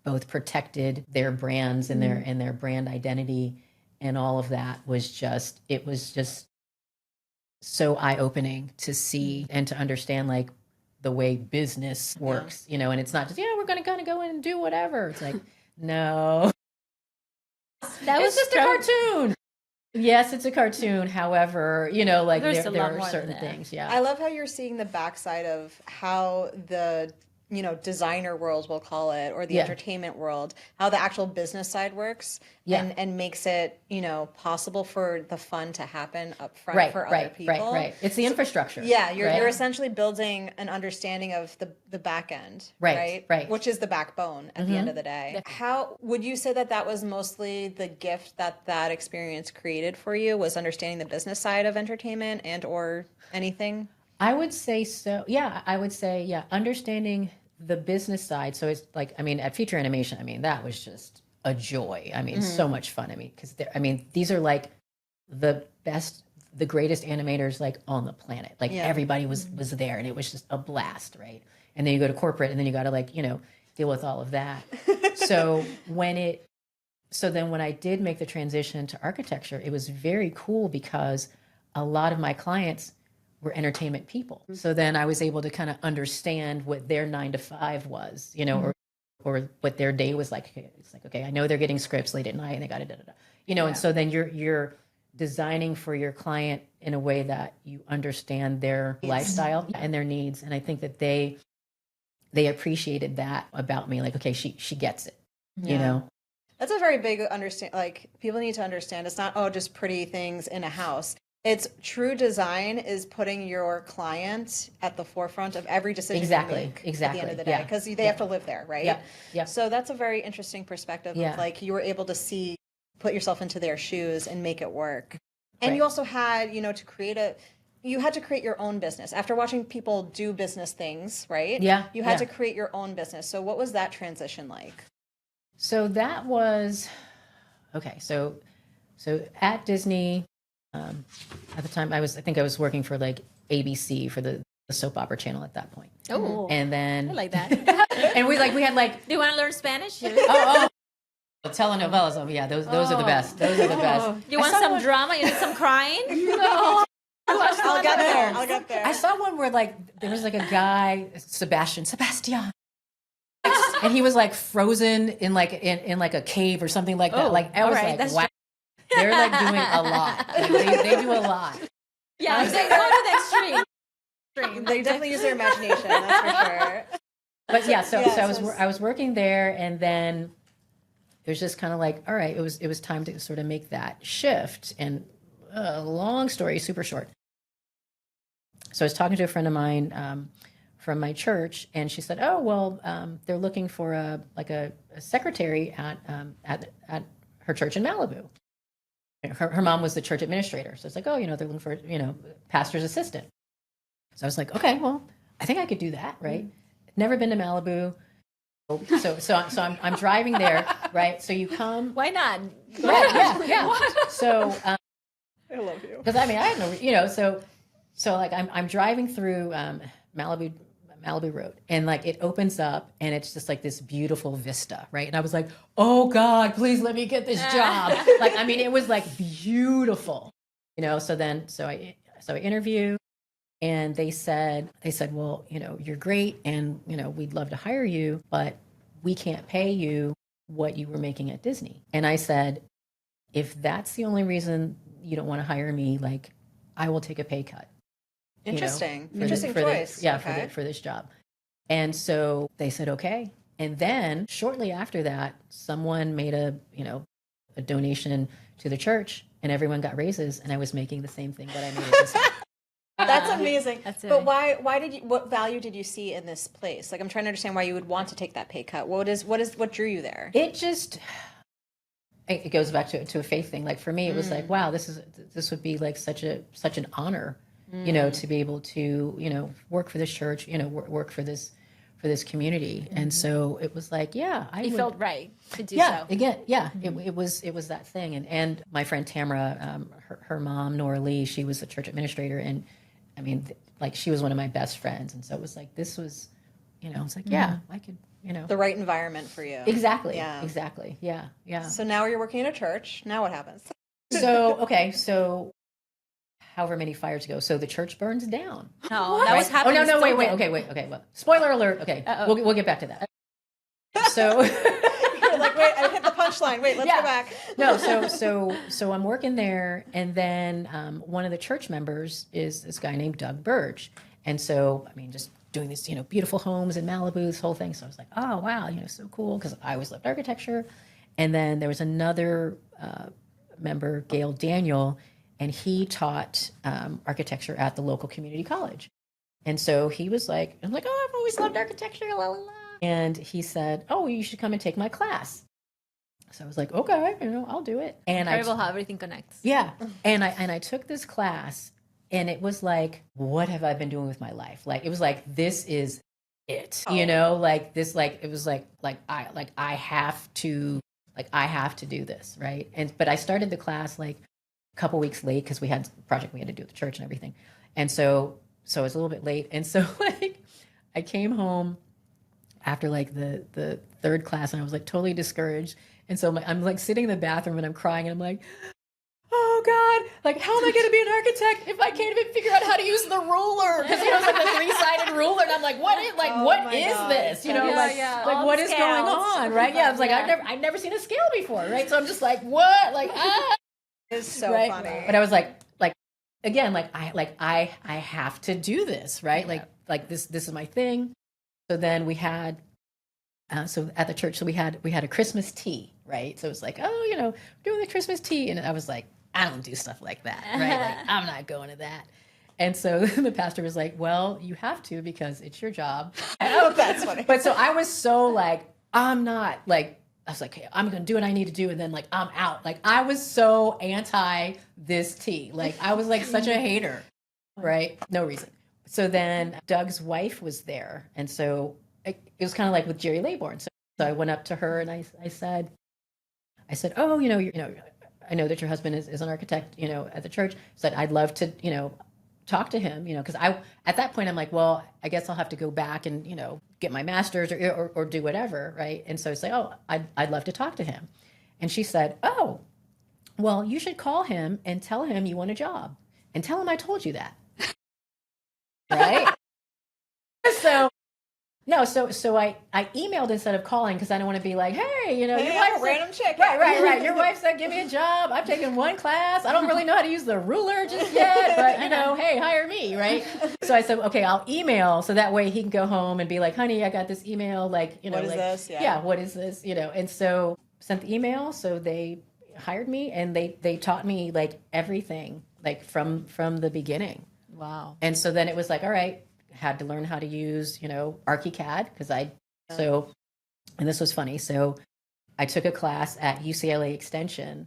both protected their brands and their brand identity, and all of that was just so eye-opening to see and to understand like the way business works, you know. And it's not just, we're gonna go in and do whatever. It's like, no, it's just a cartoon. Yes, it's a cartoon. However, you know, like there are certain things. Yeah. I love how you're seeing the backside of how the, you know, designer world, we'll call it, or the entertainment world, how the actual business side works and makes it, you know, possible for the fun to happen up front for other people. Right. It's the infrastructure. Yeah. You're essentially building an understanding of the back end, right? Which is the backbone at the end of the day. How would you say that was mostly the gift that experience created for you, was understanding the business side of entertainment and or anything? I would say so. Yeah, I would say, understanding the business side. So it's like, I mean, at feature animation, I mean, that was just a joy. I mean, so much fun. I mean, because these are like the best, the greatest animators like on the planet. Like everybody was there, and it was just a blast, right? And then you go to corporate, and then you got to like, you know, deal with all of that. So then when I did make the transition to architecture, it was very cool because a lot of my clients were entertainment people. So then I was able to kind of understand what their 9 to 5 was, you know, or what their day was like. It's like, okay, I know they're getting scripts late at night and they got to you know, and so then you're designing for your client in a way that you understand their lifestyle and their needs. And I think that they appreciated that about me. Like, okay, she gets it, you know? That's a very big understand. Like, people need to understand it's not, just pretty things in a house. It's true design is putting your client at the forefront of every decision you make at the end of the day, because they have to live there, right? Yeah. So that's a very interesting perspective of like, you were able to put yourself into their shoes and make it work. And you also had, you know, you had to create your own business after watching people do business things, right? Yeah. You had to create your own business. So what was that transition like? So that was, okay. So at Disney, At the time, I think I was working for like ABC for the soap opera channel at that point. Oh, and then I like that. and we had like, Do you want to learn Spanish? telenovelas. Oh yeah, those are the best. Those are the best. You want some drama? You need some crying? No. I'll get there. I saw one where like there was like a guy, Sebastian, and he was like frozen in like a cave or something like that. Like I was like, wow, they're like doing a lot. Like, they do a lot. Yeah, they go to the extreme. They definitely use their imagination. That's for sure. But yeah, so I was working there, and then it was just kind of like, all right, it was time to sort of make that shift. And long story, super short. So I was talking to a friend of mine from my church, and she said, "Oh, well, they're looking for a secretary at her church in Malibu." Her mom was the church administrator, so it's like, oh, they're looking for pastor's assistant. So I was like, okay, well, I think I could do that, right? Never been to Malibu, so I'm driving there, right? So you come, Why not? right? Yeah. So I love you. because I had no, so like I'm driving through Malibu Road, and like it opens up, and it's just like this beautiful vista, right? And I was like, oh God, please let me get this job. Like, it was like beautiful, So I interview, and they said, well, you're great, and we'd love to hire you, but we can't pay you what you were making at Disney. And I said, if that's the only reason you don't want to hire me, like, I will take a pay cut. Interesting. Interesting choice. Okay. For this job. And so they said, okay. And then shortly after that, someone made a donation to the church, and everyone got raises, and I was making the same thing that I made at Disney. That's amazing. But what value did you see in this place? Like, I'm trying to understand why you would want to take that pay cut. What drew you there? It goes back to a faith thing. Like for me, it was like, wow, this would be like such an honor, to be able to, work for this church, work for this community. And so it was like, yeah, it felt right to do so. Again, it was that thing. And my friend Tamara, her mom, Nora Lee, she was the church administrator, and like she was one of my best friends. And so it was like, this was, it's like, yeah, I could, the right environment for you. Exactly. Yeah. Exactly. Yeah. Yeah. So now you're working in a church. Now what happens? So however many fires ago, so the church burns down. No, that was happening. Oh no, wait. Okay. Well, spoiler alert. Okay, we'll get back to that. So you're like, wait, I hit the punchline. Wait, let's go back. No, so I'm working there, and then one of the church members is this guy named Doug Burge, and so just doing this, beautiful homes in Malibu, this whole thing. So I was like, oh wow, so cool, because I always loved architecture. And then there was another member, Gail Daniel, and he taught architecture at the local community college. And so he was like, I'm like, oh, I've always loved architecture, la la la. And he said, oh, you should come and take my class. So I was like, okay, I'll do it. And incredible how everything connects. Yeah, and I took this class, and it was like, what have I been doing with my life? Like, it was like, this is it, like this, like, it was like I have to do this, right? But I started the class like a couple weeks late, because we had a project we had to do at the church and everything. And so I was a little bit late. And so like I came home after like the third class, and I was like totally discouraged. And so I'm like sitting in the bathroom, and I'm crying, and I'm like, oh God, like, how am I going to be an architect if I can't even figure out how to use the ruler? Because it's like the three-sided ruler, and I'm like, what is this? What is going on, right? Yeah, I was like, I've never seen a scale before, right? So I'm just like, what? Like, It's so funny. But I was like again, I have to do this, right? Yeah. Like this is my thing. So then we had so at the church, so we had a Christmas tea, right? So it was like, oh, doing the Christmas tea, and I was like, I don't do stuff like that, right? Like, I'm not going to that. And so the pastor was like, well, you have to, because it's your job. Oh, that's funny. But so I was so like, I'm not like, I was like, okay, I'm going to do what I need to do. And then like, I'm out. Like, I was so anti this tea. Like, I was like such a hater, right? No reason. So then Doug's wife was there. And so it was kind of like with Jerry Laybourne. So I went up to her, and I said, oh, I know that your husband is an architect, at the church. Said, I'd love to, talk to him, because at that point I'm like, well, I guess I'll have to go back and, get my master's or do whatever. Right. And so it's like, oh, I'd love to talk to him. And she said, oh, well, you should call him and tell him you want a job and tell him I told you that. Right. So I emailed instead of calling because I don't want to be like, hey, your wife random chick. Right. Your wife said, give me a job. I've taken one class. I don't really know how to use the ruler just yet, but hey, hire me, right? So I said, okay, I'll email so that way he can go home and be like, honey, I got this email, what is this? Yeah, what is this? And so sent the email. So they hired me and they taught me like everything, like from the beginning. Wow. And so then it was like, all right, had to learn how to use, ArchiCAD because and this was funny. So I took a class at UCLA Extension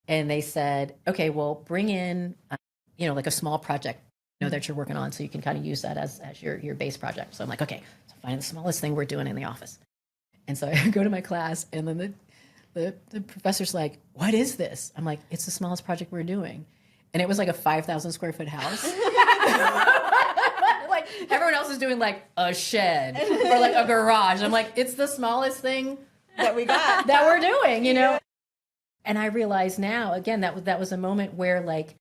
and they said, okay, well, bring in, like a small project, that you're working on so you can kind of use that as your base project. So I'm like, okay, so find the smallest thing we're doing in the office. And so I go to my class and then the professor's like, what is this? I'm like, it's the smallest project we're doing. And it was like a 5,000 square foot house. Like everyone else is doing like a shed or like a garage. I'm like, it's the smallest thing that we got that we're doing, And I realize now, again, that was a moment where like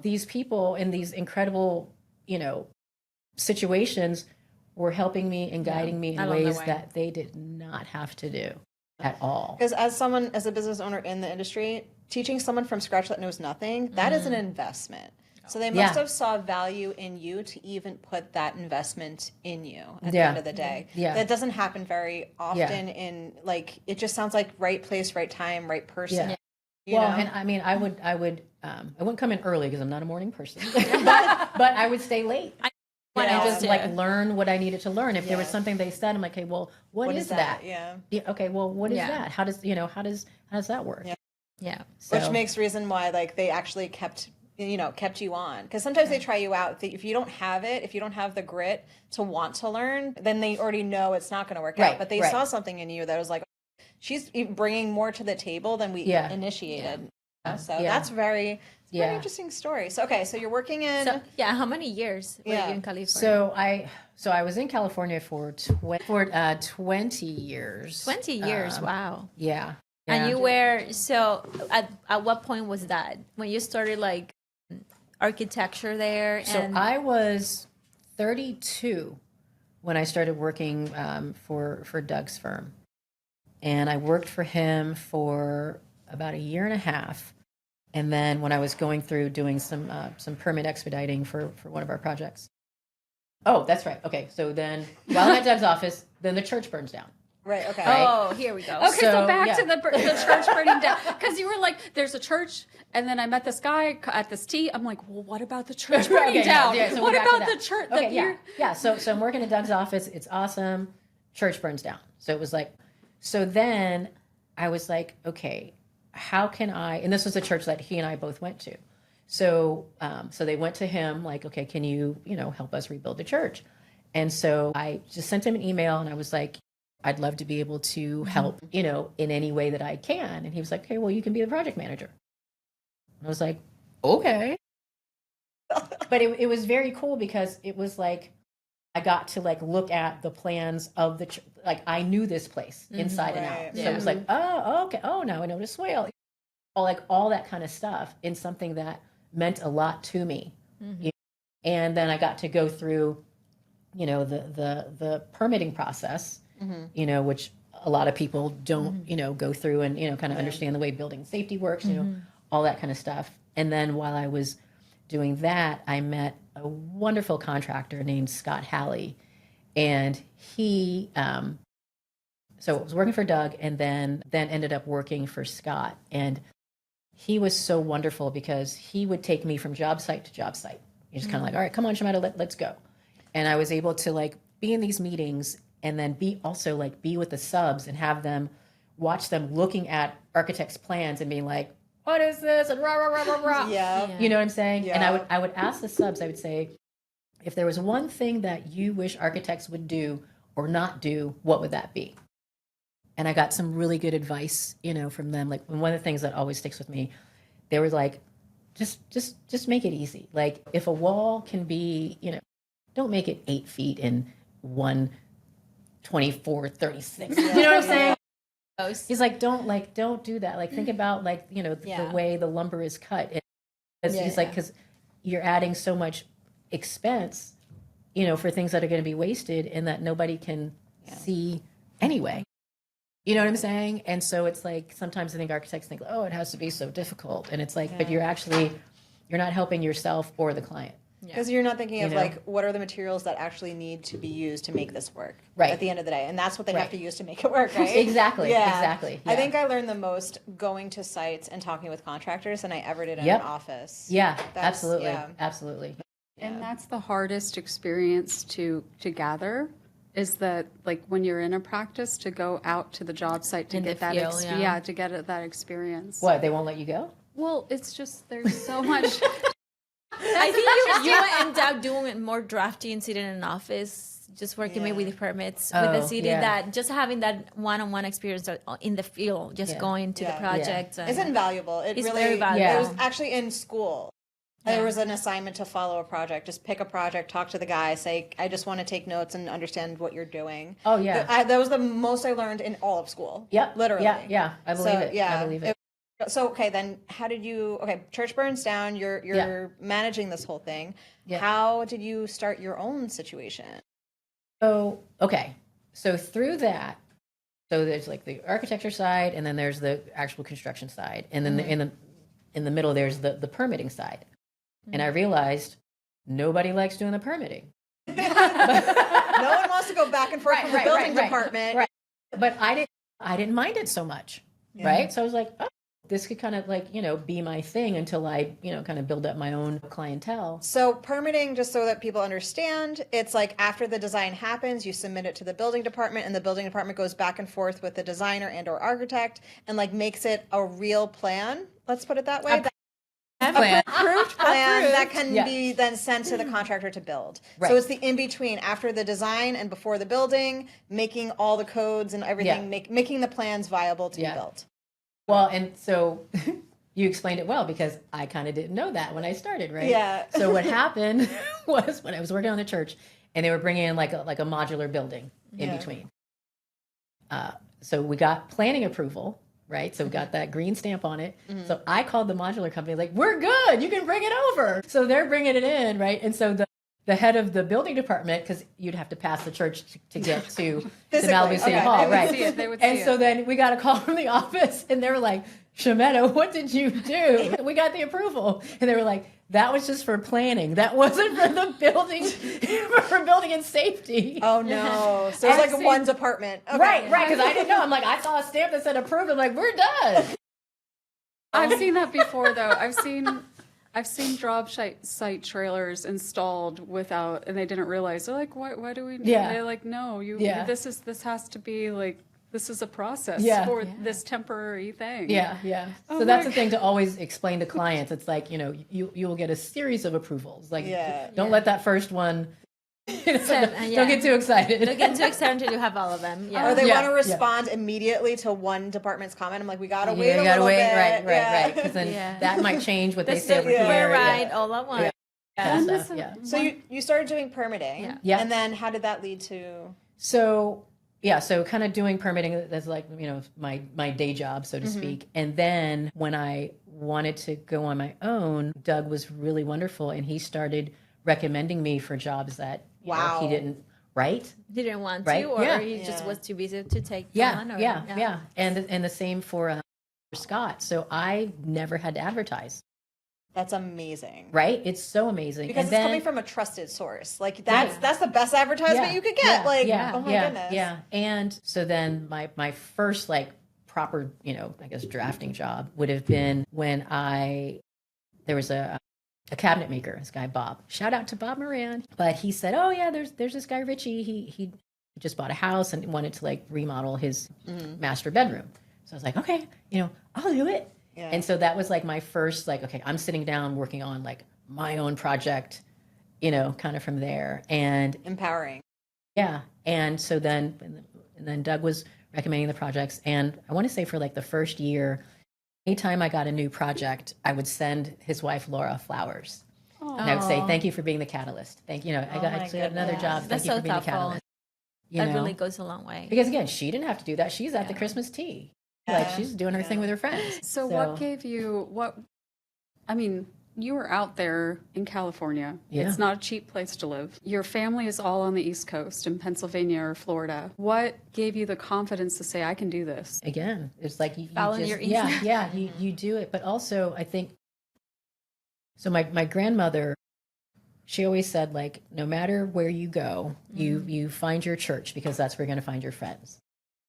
these people in these incredible, situations were helping me and guiding me in ways that they did not have to do at all. Because as a business owner in the industry, teaching someone from scratch that knows nothing, that is an investment. So they must have saw value in you to even put that investment in you at the end of the day. Yeah. That doesn't happen very often in like, it just sounds like right place, right time, right person. Yeah. And I mean, I wouldn't come in early because I'm not a morning person, but I would stay late. And just like learn what I needed to learn. If there was something they said, I'm like, okay, well, what is that? Yeah. Okay. Well, what is that? How does that work? Yeah. So. Which makes reason why like they actually kept you on. Because sometimes they try you out. If you don't have it, if you don't have the grit to want to learn, then they already know it's not going to work out. But they saw something in you that was like, she's bringing more to the table than we initiated. So that's very interesting story. So, okay, so you're working in... So, how many years were you in California? So I was in California for 20 years. 20 years, wow. Yeah. And you were, so at what point was that? When you started like architecture there? So I was 32 when I started working for Doug's firm. And I worked for him for about a year and a half. And then when I was going through doing some permit expediting for one of our projects. Oh, that's right. Okay, so then while I'm at Doug's office, then the church burns down. Right, okay. Oh, here we go. Okay, so back to the church burning down. Because you were like, there's a church, and then I met this guy at this tea. I'm like, well, what about the church burning down? So what about the church? So I'm working at Doug's office. It's awesome. Church burns down. So it was like, so then I was like, okay, how can I, and this was a church that he and I both went to. So they went to him like, okay, can you, help us rebuild the church? And so I just sent him an email and I was like, I'd love to be able to help, in any way that I can. And he was like, okay, well, you can be the project manager. And I was like, okay. But it was very cool because it was like, I got to like look at the plans of the, like I knew this place inside and out. So it was like, oh, okay. Oh, now I know the swale. All that kind of stuff in something that meant a lot to me. And then I got to go through, the permitting process, which a lot of people don't, go through and, kind of understand the way building safety works, all that kind of stuff. And then while I was doing that, I met a wonderful contractor named Scott Halley. And he, so I was working for Doug and then ended up working for Scott. And he was so wonderful because he would take me from job site to job site. You're just kind of like, all right, come on, Schumetta, let's go. And I was able to like be in these meetings and then be with the subs and have them watch them looking at architects' plans and being like, what is this? And rah, rah, rah, rah, rah. Yeah. You know what I'm saying? Yeah. And I would ask the subs, I would say, if there was one thing that you wish architects would do or not do, what would that be? And I got some really good advice, from them. Like one of the things that always sticks with me, they were like, just make it easy. Like if a wall can be, don't make it 8 feet in 124/36. You know what I'm saying? He's like, don't do that. Like, think about the way the lumber is cut. He's like, because you're adding so much expense, for things that are going to be wasted and that nobody can see anyway. You know what I'm saying? And so it's like, sometimes I think architects think, oh, it has to be so difficult. And it's like, but you're not helping yourself or the client. Because you're not thinking of like, what are the materials that actually need to be used to make this work right. at the end of the day? And that's what they have to use to make it work, right? Exactly. Exactly. Yeah. I think I learned the most going to sites and talking with contractors than I ever did in an office. Yeah, absolutely. Absolutely. And that's the hardest experience to gather, is that like when you're in a practice, to go out to the job site to get that to get that experience. What, they won't let you go? Well, it's just there's so much. I think you end up doing it more drafty and sitting in an office, just working maybe with the permits with the city. That just having that one-on-one experience in the field, just going to the project, it's invaluable. It's really very valuable. It was actually in school. There was an assignment to follow a project. Just pick a project, talk to the guy, say, I just want to take notes and understand what you're doing. Oh, yeah. That was the most I learned in all of school. Yep. Literally. Yeah. I believe it. Yeah. I believe it. So, okay, then how did you, church burns down, you're managing this whole thing. Yeah. How did you start your own situation? So through that, so there's like the architecture side, and then there's the actual construction side. And then in the middle, there's the permitting side. And I realized nobody likes doing the permitting. No one wants to go back and forth from the building department. Right. But I didn't mind it so much, right? So I was like, oh, this could kind of like, be my thing until I, kind of build up my own clientele. So permitting, just so that people understand, it's like after the design happens, you submit it to the building department, and the building department goes back and forth with the designer and or architect and like makes it a real plan. Let's put it that way. Approved plan that can be then sent to the contractor to build. Right. So it's the in-between, after the design and before the building, making all the codes and everything, making the plans viable to be built. Well, and so you explained it well, because I kind of didn't know that when I started, right? Yeah. So what happened was, when I was working on the church, and they were bringing in like a modular building in between. So we got planning approval, right? So we got that green stamp on it. Mm-hmm. So I called the modular company, like, we're good, you can bring it over. So they're bringing it in, right? And so the head of the building department, because you'd have to pass the church to get to the Malibu City Hall, right? They would and so then we got a call from the office, and they were like, Schumetta, what did you do? We got the approval. And they were like, that was just for planning. That wasn't for the building, for building and safety. Oh, no. So it's like one department. Okay. Right, because I didn't know. I'm like, I saw a stamp that said approved. I'm like, we're done. I've seen that before, though. I've seen job site trailers installed without, and they didn't realize. They're like, why do we? Yeah. They're like, no, this has to be like, this is a process for this temporary thing. Yeah. So that's the thing to always explain to clients. It's like, you will get a series of approvals. Like, don't let that first one. Don't get too excited. Don't get too excited until you have all of them. Yeah. Or they want to respond immediately to one department's comment. I'm like, we gotta wait a little bit. Right. Because then that might change what they say over here. Right, all at once. So you started doing permitting. Yeah. And then how did that lead to? So kind of doing permitting, that's like, my day job, so to speak. And then when I wanted to go on my own, Doug was really wonderful, and he started recommending me for jobs that he didn't write. He didn't want to, or he just was too busy to take on. And the same for Scott. So I never had to advertise. That's amazing. Right? It's so amazing. Because it's coming from a trusted source. Like, that's the best advertisement you could get. Oh my goodness. Yeah. And so then my first like proper, I guess drafting job would have been when there was a cabinet maker, this guy Bob. Shout out to Bob Moran. But he said, oh yeah, there's this guy Richie. He just bought a house and wanted to like remodel his master bedroom. So I was like, okay, I'll do it. Yeah. And so that was like my first, like, okay, I'm sitting down working on like my own project, kind of from there. And empowering. Yeah. And so then Doug was recommending the projects. And I want to say for like the first year, anytime I got a new project, I would send his wife, Laura, flowers. And I would say, thank you for being the catalyst. Thank you. I got another job. That's Thank you so for being the thoughtful. catalyst. That really goes a long way. Because again, she didn't have to do that. She's at the Christmas tea. Like she's doing her thing with her friends. So what gave you you were out there in California. Yeah. It's not a cheap place to live. Your family is all on the East Coast in Pennsylvania or Florida. What gave you the confidence to say, I can do this? Again, it's like you Follow just, your instinct. you do it. But also I think, so my grandmother, she always said, like, no matter where you go, you find your church, because that's where you're going to find your friends.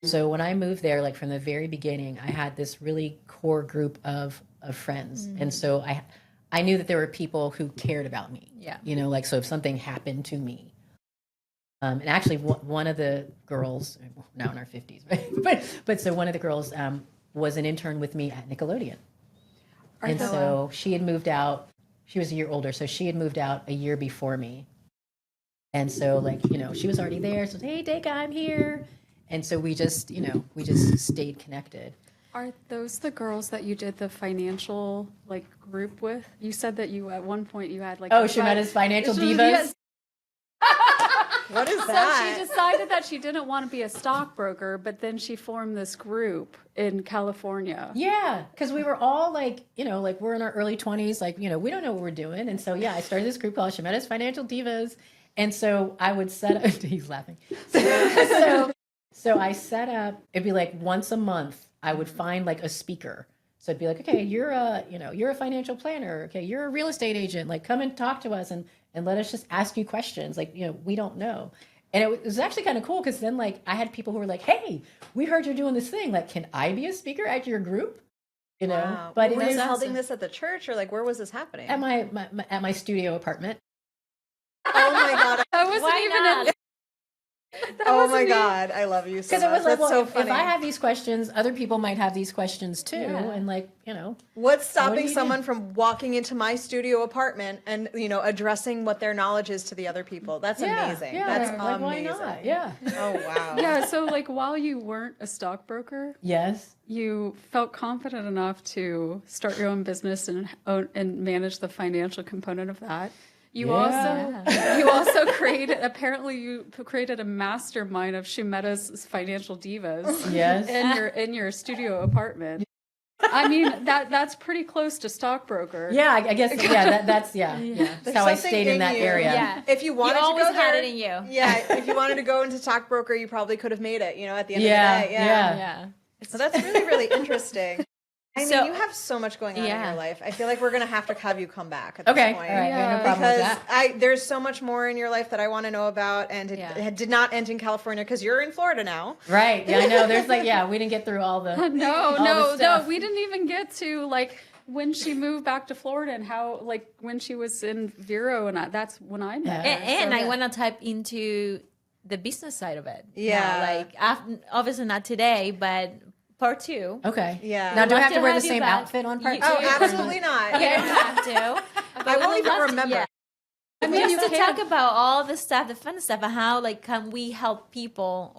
So when I moved there, like from the very beginning, I had this really core group of friends. And so I knew that there were people who cared about me. Yeah. Like, so if something happened to me, and actually one of the girls, now in our 50s, right? but so one of the girls was an intern with me at Nickelodeon. And so she had moved out. She was a year older, so she had moved out a year before me. And so, like, she was already there. So, hey, Deka, I'm here. And so we just stayed connected. Are those the girls that you did the financial group with? You said that you at one point you had Schumetta's Financial Divas. What is that? So she decided that she didn't want to be a stockbroker, but then she formed this group in California. Yeah, because we were all we're in our early 20s, we don't know what we're doing. And so, I started this group called Schumetta's Financial Divas. And so I would set up, he's laughing. So I set up, it'd be like once a month, I would find like a speaker. So it'd be like, okay, you're a financial planner. Okay, you're a real estate agent. Like, come and talk to us and let us just ask you questions. Like, we don't know. And it was actually kind of cool because then I had people who were like, hey, we heard you're doing this thing. Like, can I be a speaker at your group? Wow. But were you holding this at the church, or where was this happening? At my studio apartment. Oh my God. That wasn't even Oh my God, I love you so much. Because it was like, That's so funny. if I have these questions, other people might have these questions too. Yeah. And what's stopping do you someone from walking into my studio apartment and addressing what their knowledge is to the other people? That's amazing. Yeah, That's like, amazing. why not? Yeah. Oh wow. Yeah, so while you weren't a stockbroker, Yes. you felt confident enough to start your own business and manage the financial component of that. You also created a mastermind of Schumetta's Financial Divas. Yes. in your studio apartment. I mean, that's pretty close to stockbroker. Yeah, I guess. Yeah, that's That's how I stayed in that area. Yeah. If you wanted always to go there, had it in you. Yeah. If you wanted to go into stockbroker, you probably could have made it. At the end of the day. Yeah. So that's really, really interesting. I mean, you have so much going on in your life. I feel like we're going to have you come back at this point. All right. No problem with that. There's so much more in your life that I want to know about, and it did not end in California because you're in Florida now. Right. Yeah, I know. There's we didn't get through all the No, we didn't even get to when she moved back to Florida and how when she was in Vero, and that's when I met her. And I want to type into the business side of it. Yeah. Obviously not today, but part 2. Okay. Yeah. Now, do I have to wear the you same back. outfit on part 2? Oh, absolutely not. You don't have to. I won't even remember. Yeah. I mean, just to talk about all the stuff, the fun stuff, and how can we help people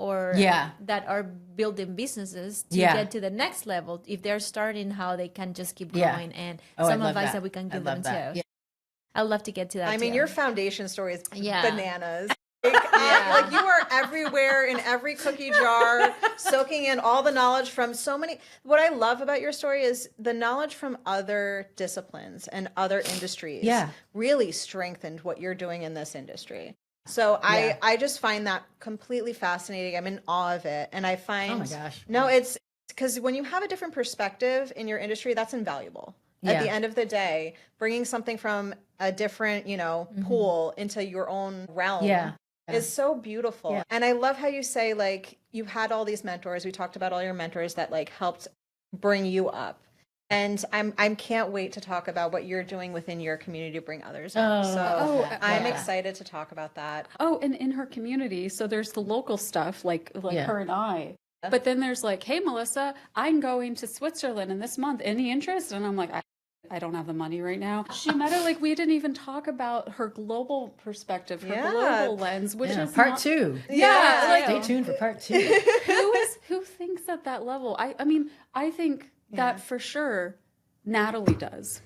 that are building businesses to get to the next level if they're starting, how they can just keep going, and some advice that we can give them too. Yeah. I'd love to get to that. I mean, your foundation story is bananas. You are everywhere in every cookie jar, soaking in all the knowledge from so many. What I love about your story is the knowledge from other disciplines and other industries really strengthened what you're doing in this industry. So I just find that completely fascinating. I'm in awe of it. And I find, oh my gosh. No, it's because when you have a different perspective in your industry, that's invaluable. At the end of the day, bringing something from a different, pool into your own realm is so beautiful. Yeah. And I love how you say, you had all these mentors. We talked about all your mentors that helped bring you up. And I can't wait to talk about what you're doing within your community to bring others up. I'm excited to talk about that. Oh, and in her community, so there's the local stuff like her and I. But then there's hey, Melissa, I'm going to Switzerland in this month. Any interest? And I'm like, I don't have the money right now. Schumetta, we didn't even talk about her global perspective, her global lens, which is part 2. Yeah. Stay tuned for part 2. Who thinks at that level? I mean, I think that for sure Natalie does.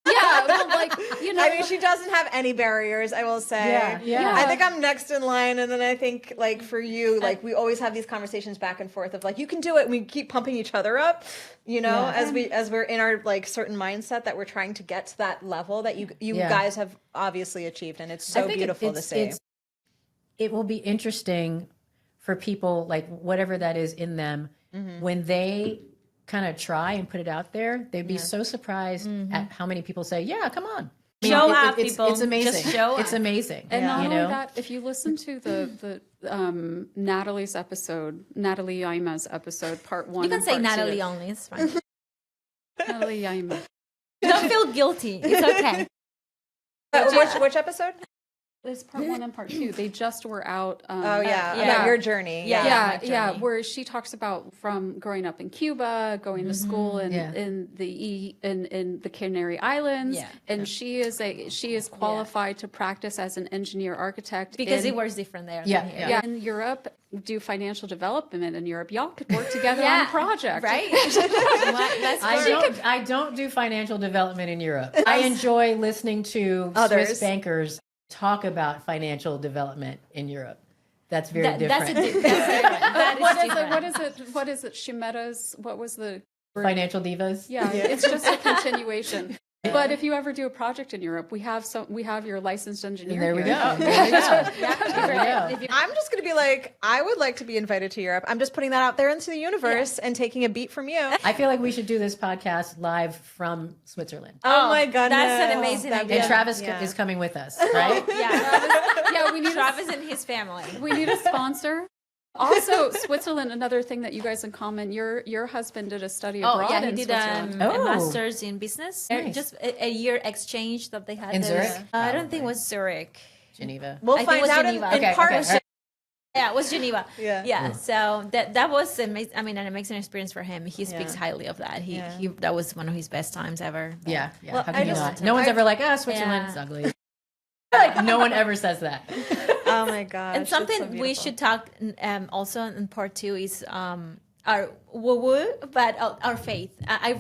Yeah, well, like, you know. I mean, she doesn't have any barriers, I will say. Yeah. I think I'm next in line, and then I think, like, for you, like, we always have these conversations back and forth of, like, you can do it, and we keep pumping each other up, you know, as we're in our, like, certain mindset that we're trying to get to that level that you guys have obviously achieved, and it's so beautiful to see. It will be interesting for people, like, whatever that is in them, when they kind of try and put it out there, they'd be so surprised at how many people say, yeah, come on. Show up, people. It's amazing. Just show It's up. amazing. And not only that, if you listen to the Natalie's episode, Natalie Yaima's episode, part 1. You can and say part Natalie 2. only. It's fine. Natalie Yaima. Don't feel guilty. It's okay. Which episode? It's part 1 and part 2. They just were out. About your journey. Yeah, where she talks about from growing up in Cuba, going to school in the Canary Islands, and she is qualified to practice as an engineer architect Because it works different there. Yeah, in Europe, do financial development in Europe. Y'all could work together on a project, right? I don't do financial development in Europe. I enjoy listening to Swiss bankers talk about financial development in Europe. That's very different. What is it? Schumetta's, what was the Financial divas? Yeah, it's just a continuation. But if you ever do a project in Europe, we have your licensed engineer. There we here. go. I'm just going to be like, I would like to be invited to Europe. I'm just putting that out there into the universe and taking a beat from you. I feel like we should do this podcast live from Switzerland. Oh my goodness. That's an amazing idea. And Travis is coming with us, right? We need Travis and his family. We need a sponsor. Also, Switzerland, another thing that you guys in common, your husband did a study abroad in he did Switzerland. a master's in business. Nice. Just a year exchange that they had. In Zurich? I don't think it was Zurich. Geneva. We'll I think find it was out Geneva. in partnership. Yeah, it was Geneva. Yeah. So that was amazing. I mean, an amazing experience for him. He speaks highly of that. He that was one of his best times ever. Yeah. Well, How can you not? No one's ever like, Switzerland's ugly. Like, no one ever says that. Oh my gosh. And something we should talk also in part 2 is our woo-woo, but our faith. I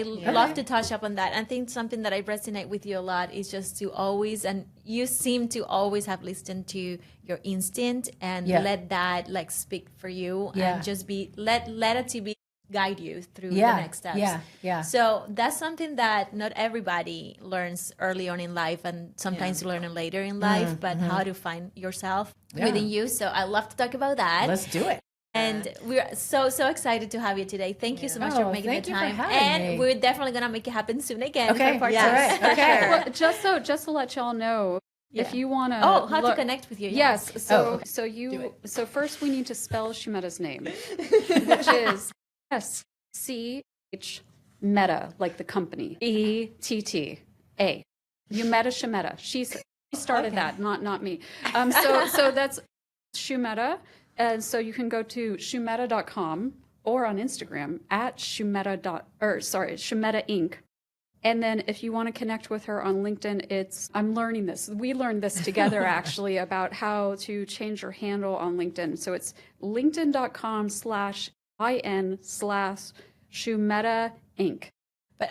love to touch up on that. I think something that I resonate with you a lot is just to always, and you seem to always have listened to your instinct and let that like speak for you and just be let it to be guide you through the next steps. So that's something that not everybody learns early on in life, and sometimes you learn it later in life, but how to find yourself within you. So I love to talk about that. Let's do it. And we're so excited to have you today. Thank you so much for making the time. For and me. we're definitely gonna make it happen soon again. Okay. For part Yes. two. All right. Okay. Well, just to let y'all know, if you want to how to connect with you. Yes. So okay. so first we need to spell Schumetta's name, which is SCH Meta, like the company. ETTA. You met a Schumetta. She started that, not me. So that's Schumetta. And so you can go to schumetta.com or on Instagram at Schumetta Inc. And then if you want to connect with her on LinkedIn, I'm learning this. We learned this together actually about how to change your handle on LinkedIn. So it's linkedin.com/in/Schumetta Inc.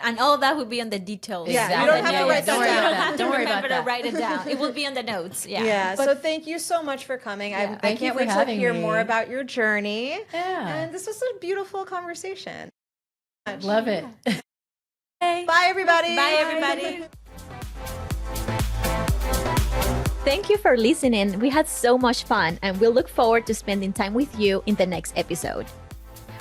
And all of that will be on the details. Yeah, you don't have to write that down. Don't worry about Remember to write it down. It will be on the notes. Yeah. So thank you so much for coming. I Thank you can't for wait to having hear me. more about your journey. Yeah. And this was a beautiful conversation. Love it. Bye, everybody. Bye, everybody. Thank you for listening. We had so much fun, and we look forward to spending time with you in the next episode.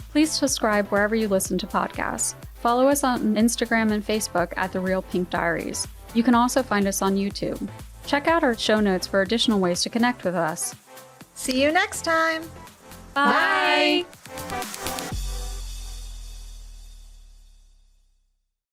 Please subscribe wherever you listen to podcasts. Follow us on Instagram and Facebook at The Real Pink Diaries. You can also find us on YouTube. Check out our show notes for additional ways to connect with us. See you next time. Bye.